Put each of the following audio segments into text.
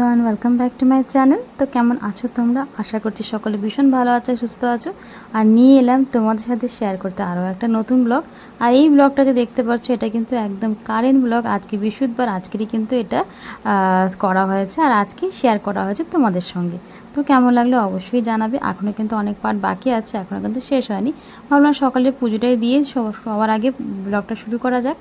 Everyone, welcome back to my channel. তো কেমন আছো তোমরা? আশা করছি সকলে ভীষণ ভালো আছো, সুস্থ আছো। আর নিয়ে এলাম তোমাদের সাথে শেয়ার করতে আরও একটা নতুন ব্লগ। আর এই ব্লগটা যে দেখতে পাচ্ছ, এটা কিন্তু একদম কারেন্ট ব্লগ। আজকে বৃহস্পতিবার, আজকেরই কিন্তু এটা করা হয়েছে আর আজকেই শেয়ার করা হয়েছে তোমাদের সঙ্গে। তো কেমন লাগলো অবশ্যই জানাবে। এখনও কিন্তু অনেক পার্ট বাকি আছে, এখনও কিন্তু শেষ হয়নি। ভাবলাম সকালে পুজোটাই দিয়ে সবার আগে ব্লগটা শুরু করা যাক।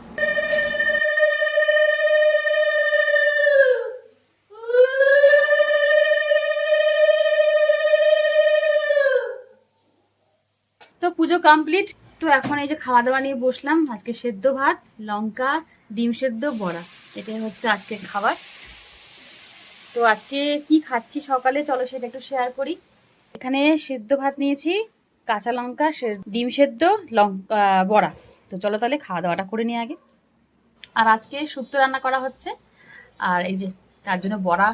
তো পুজো কমপ্লিট। তো এখন এই যে খাওয়া দাওয়া নিয়ে বসলাম। আজকে সেদ্ধ ভাত, লঙ্কা, ডিম সেদ্ধ, বড়া, এটাই হচ্ছে আজকে খাবার। তো আজকে কি খাচ্ছি সকালে, চলো সেটা একটু শেয়ার করি। এখানে সেদ্ধ ভাত নিয়েছি, কাঁচা লঙ্কা, ডিম সেদ্ধ, লঙ্কা, বড়া। তো চলো তাহলে খাওয়া দাওয়াটা করে নিই আগে। আর আজকে শুক্তো রান্না করা হচ্ছে, আর এই যে তার জন্য বড়া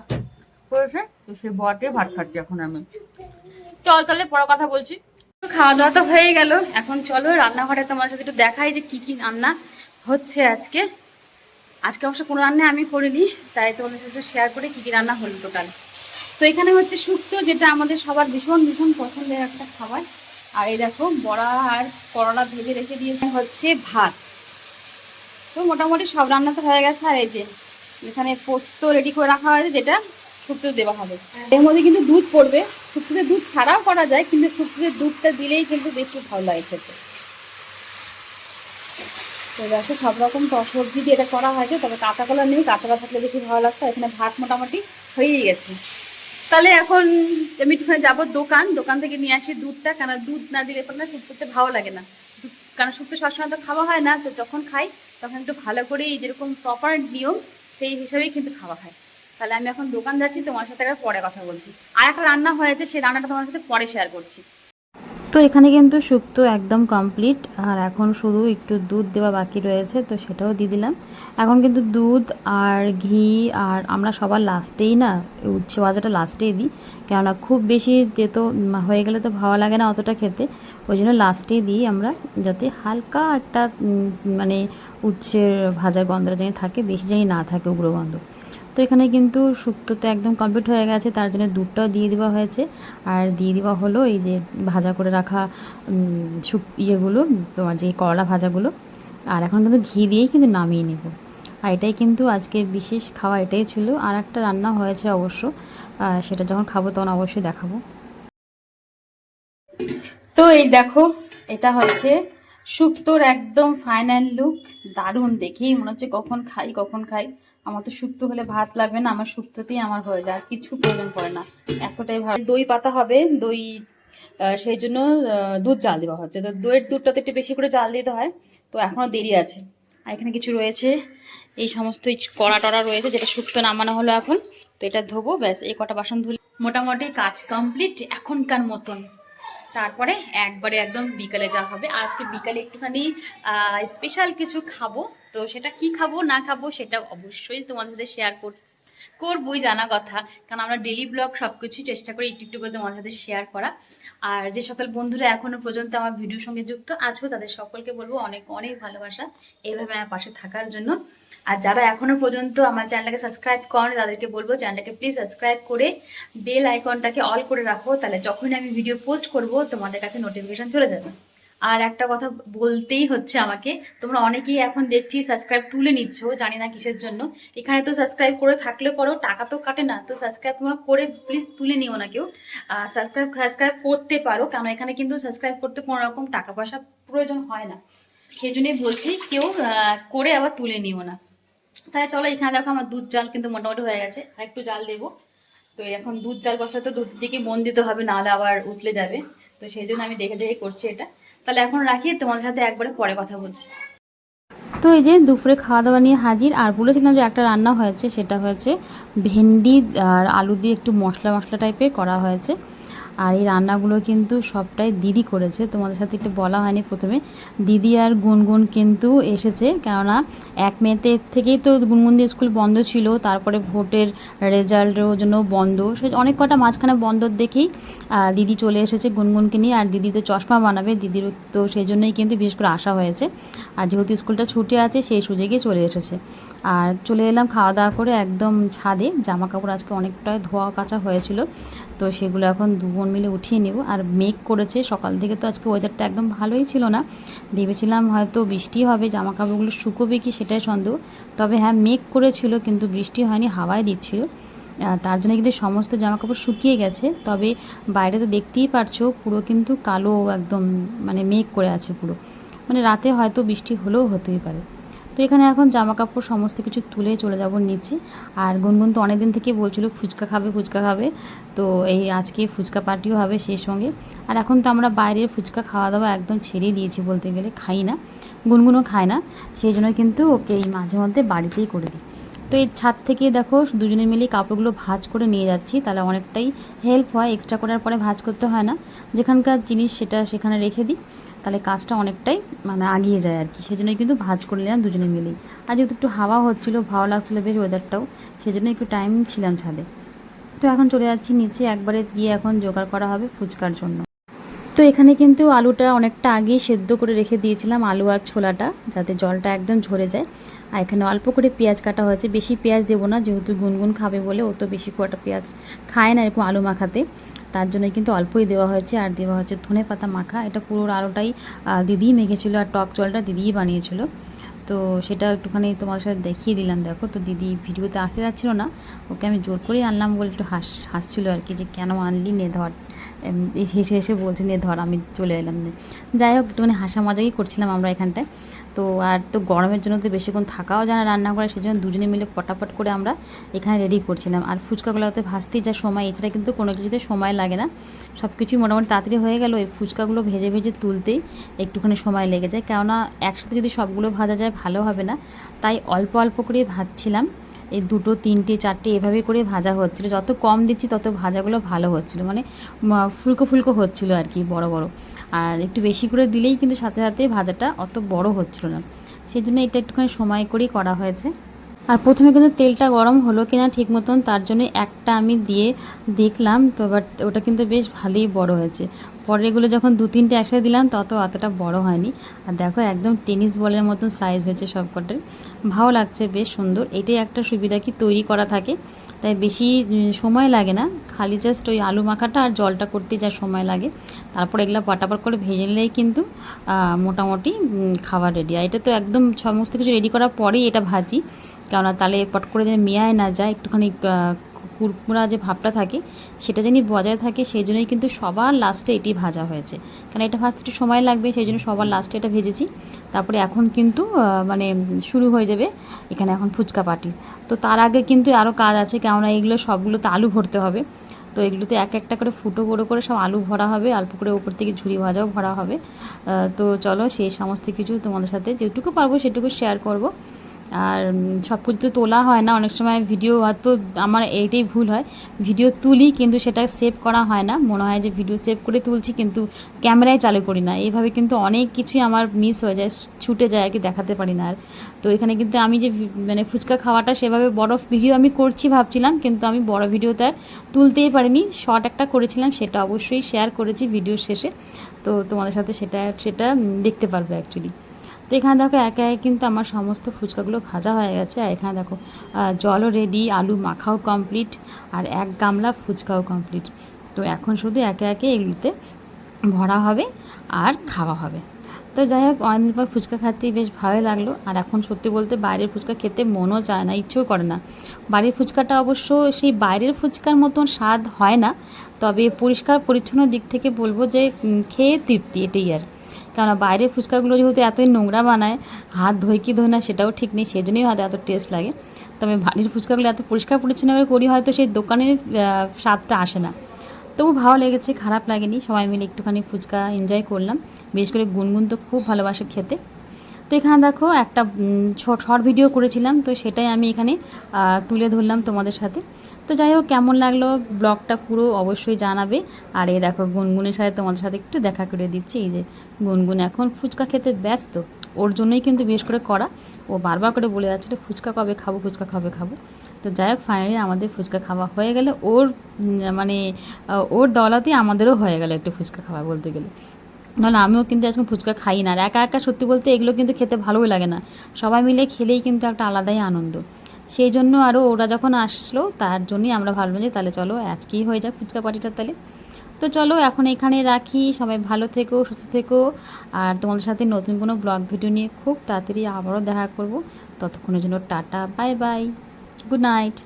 করেছে। তো সেই বড়া দিয়ে ভাত খাচ্ছি এখন আমি। চল তাহলে পরে কথা বলছি। খাওয়া দাওয়া তো হয়ে গেল, এখন চলো রান্নাঘরে তোমার সাথে একটু দেখাই যে কি কি রান্না হচ্ছে আজকে। আজকে অবশ্য কোনো রান্না আমি করিনি, তাই তোমাদের সাথে শেয়ার করে কি কি রান্না হলো টোটাল। তো এখানে হচ্ছে শুক্তো, যেটা আমাদের সবার ভীষণ ভীষণ পছন্দের একটা খাবার। আর এই দেখো বড়া আর করলা ভেজে রেখে দিয়েছে হচ্ছে ভাত। তো মোটামুটি সব রান্না তো হয়ে গেছে। আর এই যে এখানে পোস্ত রেডি করে রাখা হয়েছে, যেটা শুক্তো দেওয়া হবে। এর মধ্যে কিন্তু দুধ পড়বে। শুক্তোতে দুধ ছাড়াও করা যায়, কিন্তু শুক্তোতে দুধটা দিলেই কিন্তু বেশি ভালো লাগে খেতে। তো দেখো সব রকম সবজি দিয়ে এটা করা হয়েছে, তবে কাঁচা কলা নেই, কাঁচা কলা থাকলে বেশি ভালো লাগতো। এখানে ভাত মোটামুটি হয়েই গেছে। তাহলে এখন আমি একটুখানি যাবো দোকান থেকে নিয়ে আসি দুধটা, কেন দুধ না দিলে পরে না শুক্তোতে ভালো লাগে না। কারণ শুক্তো সবসময় তো খাওয়া হয় না, তো যখন খাই তখন একটু ভালো করেই যেরকম প্রপার নিয়ম সেই হিসাবেই কিন্তু খাওয়া হয়। তাহলে আমি এখন দোকান যাচ্ছি, তোমার সাথে পরে কথা বলছি। আর একটা রান্না হয়েছে, সেই রান্নাটা তোমার সাথে পরে শেয়ার করছি। তো এখানে কিন্তু শুক্তো একদম কমপ্লিট, আর এখন শুধু একটু দুধ দেওয়া বাকি রয়েছে, তো সেটাও দিয়ে দিলাম। এখন কিন্তু দুধ আর ঘি, আর আমরা সবার লাস্টেই না উচ্ছে ভাজাটা লাস্টেই দিই, কেননা খুব বেশি তেতো হয়ে গেলে তো ভালো লাগে না অতটা খেতে। ওই জন্য লাস্টেই দিই আমরা, যাতে হালকা একটা মানে উচ্ছের ভাজার গন্ধটা জানি থাকে, বেশি জানি না থাকে উগ্র গন্ধ। তো এখানে কিন্তু শুক্তোতে একদম কমপ্লিট হয়ে গেছে, তার জন্য দুধটাও দিয়ে দেওয়া হয়েছে। আর দিয়ে দেওয়া হলো এই যে ভাজা করে রাখা ইয়েগুলো, তোমার যে করলা ভাজাগুলো। আর এখন কিন্তু ঘি দিয়েই কিন্তু নামিয়ে নেব। আর এটাই কিন্তু আজকের বিশেষ খাওয়া, এটাই ছিল। আর একটা রান্না হয়েছে অবশ্য, সেটা যখন খাবো তখন অবশ্যই দেখাবো। তো এই দেখো, এটা হচ্ছে শুক্তোর একদম ফাইনাল লুক। দারুণ, দেখেই মনে হচ্ছে কখন খাই কখন খাই। আমার তো শুক্তো হলে ভাত লাগবে না, আমার শুক্তোতেই আমার হয়ে যায়, আর কিছু প্রয়োজন পড়ে না, এতটাই ভালো। দই পাতা হবে, দই সেই জন্য দুধ জাল দেওয়া হচ্ছে। তো দইয়ের দুধটাতে একটু বেশি করে জাল দিতে হয়, তো এখনও দেরি আছে। আর এখানে কিছু রয়েছে, এই সমস্ত কড়া টড়া রয়েছে, যেটা শুক্তো নামানো হলো এখন। তো এটা ধোবো, ব্যাস এই কটা বাসন ধুলে মোটামুটি কাজ কমপ্লিট এখনকার মতন। তারপরে একবারে একদম বিকালে যা হবে। আজকে বিকালে একটুখানি স্পেশাল কিছু খাবো। তো সেটা কি খাবো না খাবো সেটা অবশ্যই তোমাদের সাথে শেয়ার করবই, জানা কথা। কারণ আমরা ডেলি ব্লগ সবকিছুই চেষ্টা করি একটু একটু করে তোমাদের সাথে শেয়ার করা। আর যে সকল বন্ধুরা এখনো পর্যন্ত আমার ভিডিওর সঙ্গে যুক্ত আছো, তাদের সকলকে বলবো অনেক অনেক ভালোবাসা, এইভাবে আমার পাশে থাকার জন্য। আর যারা এখনো পর্যন্ত আমার চ্যানেলটাকে সাবস্ক্রাইব করেন, তাদেরকে বলবো চ্যানেলটাকে প্লিজ সাবস্ক্রাইব করে বেল আইকনটাকে অল করে রাখো, তাহলে যখনই আমি ভিডিও পোস্ট করব তোমাদের কাছে নোটিফিকেশন চলে যাবে। আর একটা কথা বলতেই হচ্ছে আমাকে, তোমরা অনেকেই এখন দেখছি সাবস্ক্রাইব তুলে নিচ্ছ, জানি না কিসের জন্য। এখানে তো সাবস্ক্রাইব করে থাকলে পরেও টাকা তো কাটে না, তো সাবস্ক্রাইব তোমরা করে প্লিজ তুলে নিও না কেউ। সাবস্ক্রাইব করতে পারো, কারণ এখানে কিন্তু সাবস্ক্রাইব করতে কোনো রকম টাকা পয়সা প্রয়োজন হয় না। সেই জন্যই বলছি কেউ করে আবার তুলে নিও না। তাই চলো, এখানে দেখো আমার দুধ জাল কিন্তু মোটামুটি হয়ে গেছে, আর একটু জাল দেবো। তো এখন দুধ জাল বসাতে দুধ দিকে মন দিতে হবে, নাহলে আবার উতলে যাবে। তো সেই জন্য আমি দেখে দেখে করছি এটা। তাহলে এখন রাখি, তোমার সাথে একবারে পরে কথা বলছি। তো এই যে দুপুরে খাওয়া দাওয়া নিয়ে হাজির। আর বলেছিলাম যে একটা রান্না হয়েছে, সেটা হয়েছে ভেন্ডি আর আলু দিয়ে একটু মশলা মশলা টাইপের করা হয়েছে। আর এই রান্নাগুলো কিন্তু সবটাই দিদি করেছে, তোমাদের সাথে একটু বলা হয়নি প্রথমে। দিদি আর গুনগুন কিন্তু এসেছে, কেননা 1 মে থেকেই তো গুনগুনদের স্কুল বন্ধ ছিল, তারপরে ভোটের রেজাল্টের জন্য বন্ধ, সে অনেক কটা মাঝখানে বন্ধ দেখেই দিদি চলে এসেছে গুনগুনকে নিয়ে। আর দিদি তো চশমা বানাবে, দিদির তো সেই জন্যই কিন্তু বিশেষ করে আসা হয়েছে। আর যেহেতু স্কুলটা ছুটি আছে, সেই সুযোগে চলে এসেছে। আর চলে এলাম খাওয়া দাওয়া করে একদম ছাদে। জামা কাপড় আজকে অনেকটা ধোয়া কাচা হয়েছিল, তো সেগুলো এখন দু বোন মিলে উঠিয়ে নেব। আর মেঘ করেছে সকাল থেকে, তো আজকে ওয়েদারটা একদম ভালোই ছিল না। ভেবেছিলাম হয়তো বৃষ্টি হবে, জামা কাপড়গুলো শুকোবে কি সেটাই সন্দেহ। তবে হ্যাঁ, মেঘ করেছিল কিন্তু বৃষ্টি হয়নি, হাওয়ায় দিচ্ছিল। তার জন্য কিন্তু সমস্ত জামাকাপড় শুকিয়ে গেছে। তবে বাইরে তো দেখতেই পারছো পুরো কিন্তু কালো একদম, মানে মেঘ করে আছে পুরো, মানে রাতে হয়তো বৃষ্টি হলেও হতেই পারে। তো এখানে এখন জামাকাপড় সমস্ত কিছু তুলে চলে যাব নিচে। আর গুনগুন তো অনেকদিন থেকে বলছিল ফুচকা খাবে ফুচকা খাবে, তো এই আজকে ফুচকা পার্টিও হবে সেই সঙ্গে। আর এখন তো আমরা বাইরের ফুচকা খাওয়া দাওয়া একদম ছেড়েই দিয়েছি বলতে গেলে, খাই না, গুনগুনও খায় না। সেই জন্য কিন্তু ওকে এই মাঝে মধ্যে বাড়িতেই করে দিই। তো এই ছাদ থেকে দেখো দুজনে মিলে কাপড়গুলো ভাঁজ করে নিয়ে যাচ্ছি, তাহলে অনেকটাই হেল্প হয়, এক্সট্রা করার পরে ভাঁজ করতে হয় না। যেখানকার জিনিস সেটা সেখানে রেখে দিই, তাহলে কাজটা অনেকটাই মানে আগিয়ে যায় আর কি। সেই জন্যই কিন্তু ভাঁজ করে নিলাম দুজনে মিলেই। আর যেহেতু একটু হাওয়া হচ্ছিলো, ভালো লাগছিলো বেশ ওয়েদারটাও, সেই জন্য একটু টাইম ছিলাম ছাদে। তো এখন চলে যাচ্ছি নিচে, একবারে গিয়ে এখন জোগাড় করা হবে ফুচকার জন্য। তো এখানে কিন্তু আলুটা অনেকটা আগেই সেদ্ধ করে রেখে দিয়েছিলাম, আলু আর ছোলাটা, যাতে জলটা একদম ঝরে যায়। আর এখানে অল্প করে পেঁয়াজ কাটা হয়েছে, বেশি পেঁয়াজ দেবো না, যেহেতু গুনগুন খাবে বলে, ও তো বেশি কটা পেঁয়াজ খায় না এরকম আলু মাখাতে, তার জন্য কিন্তু অল্পই দেওয়া হয়েছে। আর দেওয়া হচ্ছে ধনে পাতা মাখা, এটা পুরো আলুটাই দিদিই মেখেছিলো, আর টক জলটা দিদিই বানিয়েছিল। তো সেটা একটুখানি তোমার সাথে দেখিয়ে দিলাম। দেখো, তো দিদি ভিডিওতে আসতে যাচ্ছিলো না, ওকে আমি জোর করেই আনলাম বলে একটু হাসছিলো আর কি, যে কেন আনলি, নে ধর, হেসে হেসে বলছে নে ধর, আমি চলে এলাম। যাই হোক, একটুখানি হাসা মজাই করছিলাম আমরা এখানটায়। তো আর তো গরমের জন্য তো বেশিক্ষণ থাকাও যায় না রান্না করে, সেই জন্য দুজনে মিলে পটাপট করে আমরা এখানে রেডি করছিলাম। আর ফুচকাগুলোতে ভাজতেই যা সময়, এছাড়া কিন্তু কোনো কিছুতে সময় লাগে না, সব কিছুই মোটামুটি তাড়াতাড়ি হয়ে গেল। এই ফুচকাগুলো ভেজে ভেজে তুলতেই একটুখানি সময় লেগে যায়, কেননা একসাথে যদি সবগুলো ভাজা যায় ভালো হবে না, তাই অল্প অল্প করে ভাজছিলাম। এই দুটো তিনটে চারটে এভাবে করে ভাজা হচ্ছিলো, যত কম দিচ্ছি তত ভাজাগুলো ভালো হচ্ছিলো, মানে ফুলকো ফুলকো হচ্ছিলো আর কি, বড় বড়। আর একটু বেশি করে দিলেই কিন্তু সাথে সাথে ভাজাটা অত বড় হচ্ছিলো না, সেই জন্য এটা একটুখানি সময় করেই করা হয়েছে। আর প্রথমে কিন্তু তেলটা গরম হলো কিনা ঠিক মতন, তার জন্য একটা আমি দিয়ে দেখলাম, তো বাট ওটা কিন্তু বেশ ভালোই বড় হয়েছে। পরেরগুলো যখন দু তিনটে একসাথে দিলাম তত অতটা বড় হয়নি। আর দেখো একদম টেনিস বলের মতন সাইজ হয়েছে সব কটার, ভালো লাগছে, বেশ সুন্দর। এটাই একটা সুবিধা কি তৈরি করা থাকে, তাই বেশি সময় লাগে না, খালি জাস্ট ওই আলু মাখাটা আর জলটা করতে যা সময় লাগে, তারপর এগুলো পাটাপাট করে ভেজে নিলেই কিন্তু মোটামুটি খাবার রেডি। আর এটা তো একদম সমস্ত কিছু রেডি করার পরেই এটা ভাজি, কেননা তাহলে পট করে যেন মেয়ায় না যায়, একটুখানি কুরকুরা যে ভাবটা থাকে সেটা যেন বজায় থাকে, সেই জন্যই কিন্তু সবার লাস্টে এটি ভাজা হয়েছে, কারণ এটা ভাজতে একটু সময় লাগবে, সেই জন্য সবার লাস্টে এটা ভেজেছি। তারপরে এখন কিন্তু মানে শুরু হয়ে যাবে এখানে এখন ফুচকা পার্টি। তো তার আগে কিন্তু আরও কাজ আছে, কেননা এগুলো সবগুলোতে আলু ভরতে হবে, তো এগুলোতে এক একটা করে ফুটো করে করে সব আলু ভরা হবে, অল্প করে উপর থেকে ঝুড়ি ভাজাও ভরা হবে। তো চলো সেই সমস্ত কিছু তোমাদের সাথে যেটুকু পারবো সেটুকু শেয়ার করব। আর সব কিছু তো তোলা হয় না, অনেক সময় ভিডিও হয়তো আমার এইটাই ভুল হয়, ভিডিও তুলি কিন্তু সেটা সেভ করা হয় না, মনে হয় যে ভিডিও সেভ করে তুলছি কিন্তু ক্যামেরায় চালু করি না, এইভাবে কিন্তু অনেক কিছুই আমার মিস হয়ে যায়, ছুটে যায় আর কি, দেখাতে পারি না আর। তো এখানে কিন্তু আমি যে মানে ফুচকা খাওয়াটা সেভাবে বড় ভিডিও আমি করছি ভাবছিলাম, কিন্তু আমি বড় ভিডিওতে আর তুলতেই পারিনি, শর্ট একটা করেছিলাম, সেটা অবশ্যই শেয়ার করেছি ভিডিওর শেষে, তো তোমাদের সাথে সেটা সেটা দেখতে পারবে অ্যাকচুয়ালি। তো এখানে দেখো একে একে কিন্তু আমার সমস্ত ফুচকাগুলো ভাজা হয়ে গেছে। আর এখানে দেখো জলও রেডি, আলু মাখাও কমপ্লিট, আর এক গামলা ফুচকাও কমপ্লিট। তো এখন শুধু একে একে এগুলোতে ভরা হবে আর খাওয়া হবে। তো যাই হোক, অনেকদিন পর ফুচকা খাতেই বেশ ভালো লাগলো। আর এখন সত্যি বলতে বাইরের ফুচকা খেতে মনও চায় না, ইচ্ছেও করে না। বাড়ির ফুচকাটা অবশ্য সেই বাইরের ফুচকার মতন স্বাদ হয় না, তবে পরিষ্কার পরিচ্ছন্ন দিক থেকে বলবো যে খেয়ে তৃপ্তি, এটাই আর। কেননা বাইরের ফুচকাগুলো যেহেতু এতই নোংরা বানায়, হাত ধোয় কি ধোয় না সেটাও ঠিক নেই, সেই জন্যই হয়তো এত টেস্ট লাগে। তবে বাড়ির ফুচকাগুলো এত পরিষ্কার পরিচ্ছন্ন করে করি, হয়তো সেই দোকানের স্বাদটা আসে না। তবু ভালো লেগেছে, খারাপ লাগেনি, সবাই মিলে একটুখানি ফুচকা এনজয় করলাম। বিশেষ করে গুনগুন তো খুব ভালোবাসে খেতে। তো এখানে দেখো একটা শর্ট ভিডিও করেছিলাম, তো সেটাই আমি এখানে তুলে ধরলাম তোমাদের সাথে। তো যাই হোক, কেমন লাগলো ব্লগটা পুরো অবশ্যই জানাবে। আর এই দেখো গুনগুনের সাথে তোমাদের সাথে একটু দেখা করে দিচ্ছি, এই যে গুনগুন এখন ফুচকা খেতে ব্যস্ত, ওর জন্যই কিন্তু বিশেষ করে করা, ও বারবার করে বলে যাচ্ছিলো ফুচকা কবে খাবো, ফুচকা কবে খাবো। তো যাই হোক, ফাইনালি আমাদের ফুচকা খাওয়া হয়ে গেলে, ওর মানে ওর দৌলতেই আমাদেরও হয়ে গেল একটু ফুচকা খাওয়া বলতে গেলে। নাহলে আমিও কিন্তু আজকে ফুচকা খাই না, আর একা একা সত্যি বলতে এগুলো কিন্তু খেতে ভালোই লাগে না, সবাই মিলে খেলেই কিন্তু একটা আলাদাই আনন্দ। সেই জন্য আরও ওরা যখন আসলো তার জন্যই আমরা ভাবলাম যে তাহলে চলো আজকেই হয়ে যাক ফুচকা পার্টিটা তাহলে। তো চলো এখন এখানে রাখি, সবাই ভালো থেকো, সুস্থ থেকো, আর তোমাদের সাথে নতুন কোনো ব্লগ ভিডিও নিয়ে খুব তাড়াতাড়ি আবারও দেখা করব। ততক্ষণের জন্য tata, bye bye, good night.